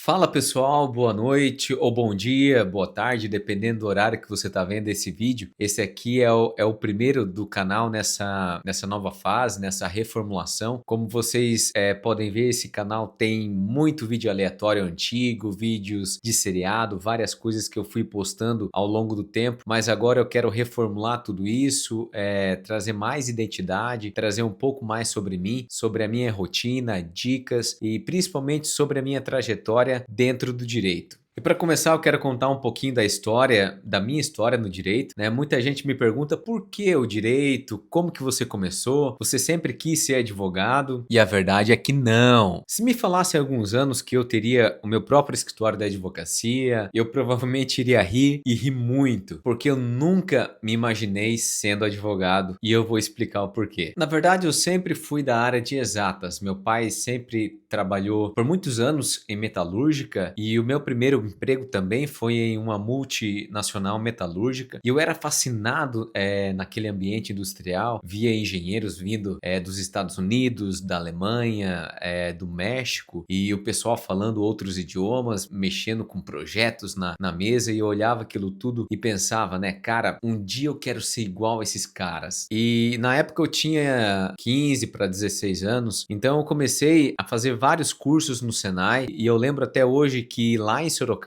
Fala pessoal, boa noite ou bom dia, boa tarde, dependendo do horário que você está vendo esse vídeo. Esse aqui é o primeiro do canal nessa nova fase, nessa reformulação. Como vocês podem ver, esse canal tem muito vídeo aleatório antigo, vídeos de seriado, várias coisas que eu fui postando ao longo do tempo, mas agora eu quero reformular tudo isso, trazer mais identidade, trazer um pouco mais sobre mim, sobre a minha rotina, dicas e principalmente sobre a minha trajetória dentro do direito. E para começar, eu quero contar um pouquinho da história, da minha história no direito, né? Muita gente me pergunta por que o direito, como que você começou, você sempre quis ser advogado? E a verdade é que não. Se me falasse há alguns anos que eu teria o meu próprio escritório da advocacia, eu provavelmente iria rir e rir muito, porque eu nunca me imaginei sendo advogado e eu vou explicar o porquê. Na verdade, eu sempre fui da área de exatas. Meu pai sempre trabalhou por muitos anos em metalúrgica e o meu primeiro emprego também foi em uma multinacional metalúrgica e eu era fascinado naquele ambiente industrial, via engenheiros vindo dos Estados Unidos, da Alemanha, do México e o pessoal falando outros idiomas, mexendo com projetos na mesa e eu olhava aquilo tudo e pensava, né, cara, um dia eu quero ser igual a esses caras. E na época eu tinha 15 para 16 anos, então eu comecei a fazer vários cursos no Senai e eu lembro até hoje que lá em Sorocaba,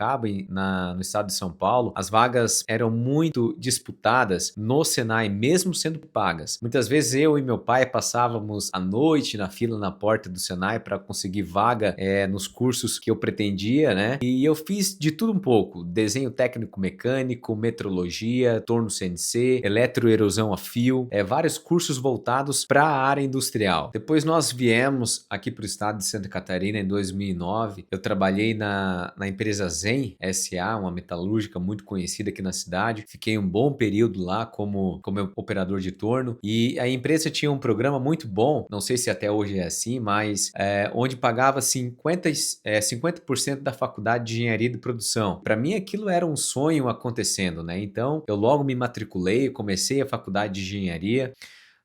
no estado de São Paulo, as vagas eram muito disputadas no Senai, mesmo sendo pagas. Muitas vezes eu e meu pai passávamos a noite na fila na porta do Senai para conseguir vaga nos cursos que eu pretendia, né? E eu fiz de tudo um pouco: desenho técnico mecânico, metrologia, torno CNC, eletroerosão a fio, vários cursos voltados para a área industrial. Depois nós viemos aqui para o estado de Santa Catarina em 2009. Eu trabalhei na empresa Zen SA, uma metalúrgica muito conhecida aqui na cidade. Fiquei um bom período lá como operador de torno e a empresa tinha um programa muito bom, não sei se até hoje é assim, mas onde pagava 50% da faculdade de engenharia de produção. Para mim aquilo era um sonho acontecendo, né? Então eu logo me matriculei, comecei a faculdade de engenharia.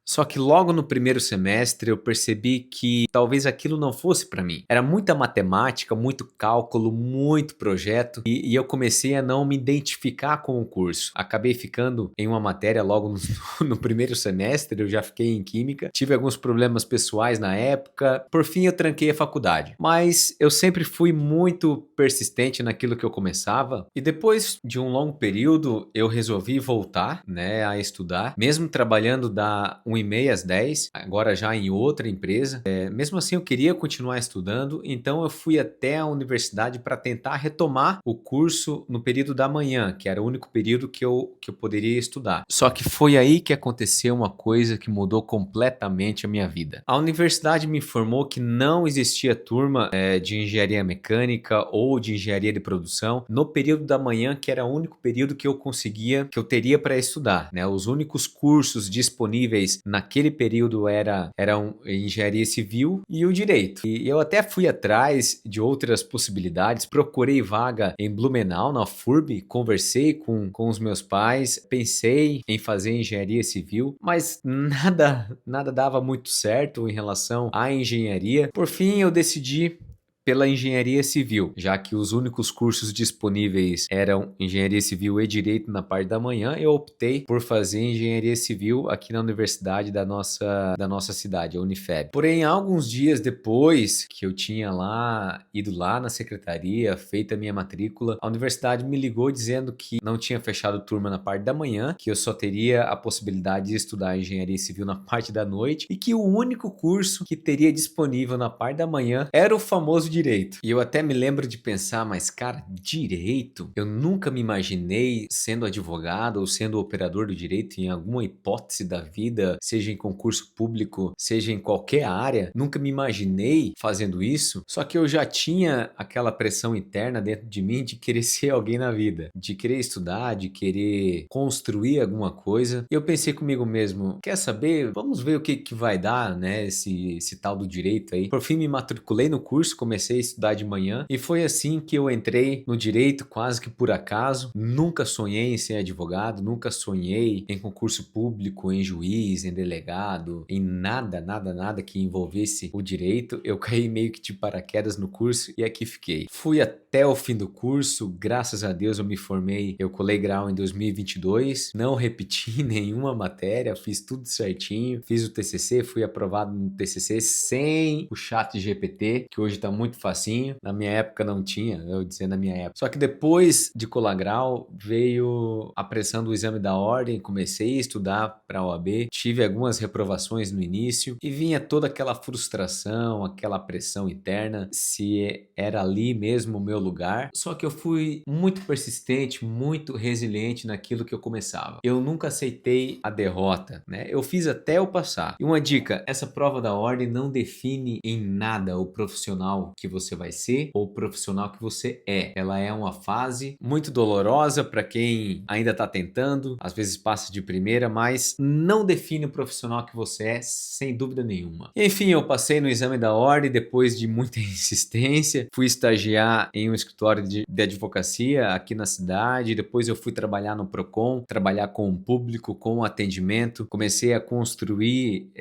Só que logo no primeiro semestre eu percebi que talvez aquilo não fosse para mim. Era muita matemática, muito cálculo, muito projeto e eu comecei a não me identificar com o curso. Acabei ficando em uma matéria logo no, no primeiro semestre, eu já fiquei em química. Tive alguns problemas pessoais na época. Por fim eu tranquei a faculdade. Mas eu sempre fui muito persistente naquilo que eu começava e depois de um longo período eu resolvi voltar, né, a estudar, mesmo trabalhando da 1h30 às 10, agora já em outra empresa. Mesmo assim eu queria continuar estudando, então eu fui até a universidade para tentar retomar o curso no período da manhã, que era o único período que eu poderia estudar. Só que foi aí que aconteceu uma coisa que mudou completamente a minha vida. A universidade me informou que não existia turma de engenharia mecânica ou de engenharia de produção no período da manhã, que era o único período que eu teria para estudar, né? Os únicos cursos disponíveis naquele período eram engenharia civil e o direito. E eu até fui atrás de outras possibilidades, procurei vaga em Blumenau, na FURB, conversei com os meus pais, pensei em fazer engenharia civil, mas nada dava muito certo em relação à engenharia. Por fim, eu decidi pela engenharia civil, já que os únicos cursos disponíveis eram engenharia civil e direito na parte da manhã, eu optei por fazer engenharia civil aqui na universidade da nossa cidade, a Unifeb. Porém, alguns dias depois que eu tinha ido lá na secretaria, feita a minha matrícula, a universidade me ligou dizendo que não tinha fechado turma na parte da manhã, que eu só teria a possibilidade de estudar engenharia civil na parte da noite e que o único curso que teria disponível na parte da manhã era o famoso direito. E eu até me lembro de pensar, mas cara, direito? Eu nunca me imaginei sendo advogado ou sendo operador do direito em alguma hipótese da vida, seja em concurso público, seja em qualquer área. Nunca me imaginei fazendo isso, só que eu já tinha aquela pressão interna dentro de mim de querer ser alguém na vida, de querer estudar, de querer construir alguma coisa. E eu pensei comigo mesmo, quer saber? Vamos ver o que vai dar, né, esse tal do direito aí. Por fim me matriculei no curso, comecei comecei a estudar de manhã e foi assim que eu entrei no direito quase que por acaso. Nunca sonhei em ser advogado, nunca sonhei em concurso público, em juiz, em delegado, em nada que envolvesse o direito. Eu caí meio que de paraquedas no curso e aqui fiquei. Fui até o fim do curso, graças a Deus eu me formei, eu colei grau em 2022, não repeti nenhuma matéria, fiz tudo certinho, fiz o TCC, fui aprovado no TCC sem o chat GPT, que hoje tá muito facinho, na minha época não tinha, eu dizendo na minha época. Só que depois de colar grau, veio a pressão do exame da ordem, comecei a estudar para a OAB, tive algumas reprovações no início e vinha toda aquela frustração, aquela pressão interna, se era ali mesmo o meu lugar. Só que eu fui muito persistente, muito resiliente naquilo que eu começava. Eu nunca aceitei a derrota, né? Eu fiz até eu passar. E uma dica, essa prova da ordem não define em nada o profissional que você vai ser ou o profissional que você é. Ela é uma fase muito dolorosa para quem ainda está tentando, às vezes passa de primeira, mas não define o profissional que você é, sem dúvida nenhuma. Enfim, eu passei no exame da ordem depois de muita insistência, fui estagiar em um escritório de advocacia aqui na cidade, depois eu fui trabalhar no Procon, trabalhar com o público, com o atendimento, comecei a construir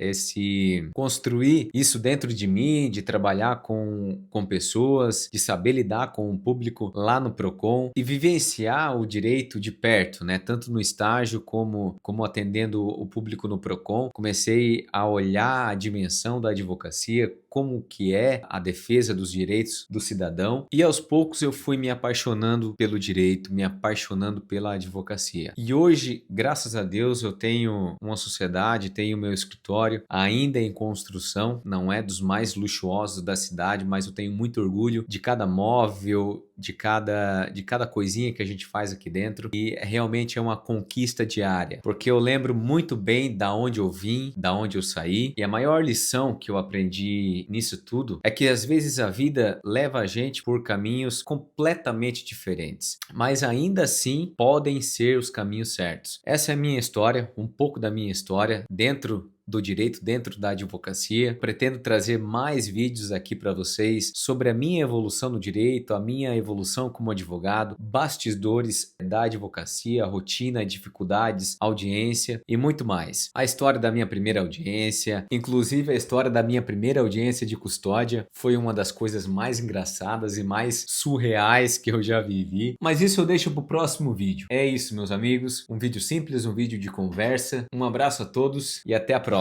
isso dentro de mim, de trabalhar com pessoas, de saber lidar com o público lá no Procon e vivenciar o direito de perto, né? Tanto no estágio como atendendo o público no Procon. Comecei a olhar a dimensão da advocacia, como que é a defesa dos direitos do cidadão e aos poucos eu fui me apaixonando pelo direito, me apaixonando pela advocacia. E hoje, graças a Deus, eu tenho uma sociedade, tenho meu escritório ainda em construção, não é dos mais luxuosos da cidade, mas eu tenho muito orgulho de cada móvel, de cada coisinha que a gente faz aqui dentro e realmente é uma conquista diária, porque eu lembro muito bem da onde eu vim, da onde eu saí e a maior lição que eu aprendi nisso tudo é que às vezes a vida leva a gente por caminhos completamente diferentes, mas ainda assim podem ser os caminhos certos. Essa é a minha história, um pouco da minha história dentro do direito, dentro da advocacia. Pretendo trazer mais vídeos aqui para vocês sobre a minha evolução no direito, a minha evolução como advogado, bastidores da advocacia, rotina, dificuldades, audiência e muito mais. A história da minha primeira audiência, inclusive a história da minha primeira audiência de custódia, foi uma das coisas mais engraçadas e mais surreais que eu já vivi. Mas isso eu deixo para o próximo vídeo. É isso, meus amigos. Um vídeo simples, um vídeo de conversa. Um abraço a todos e até a próxima.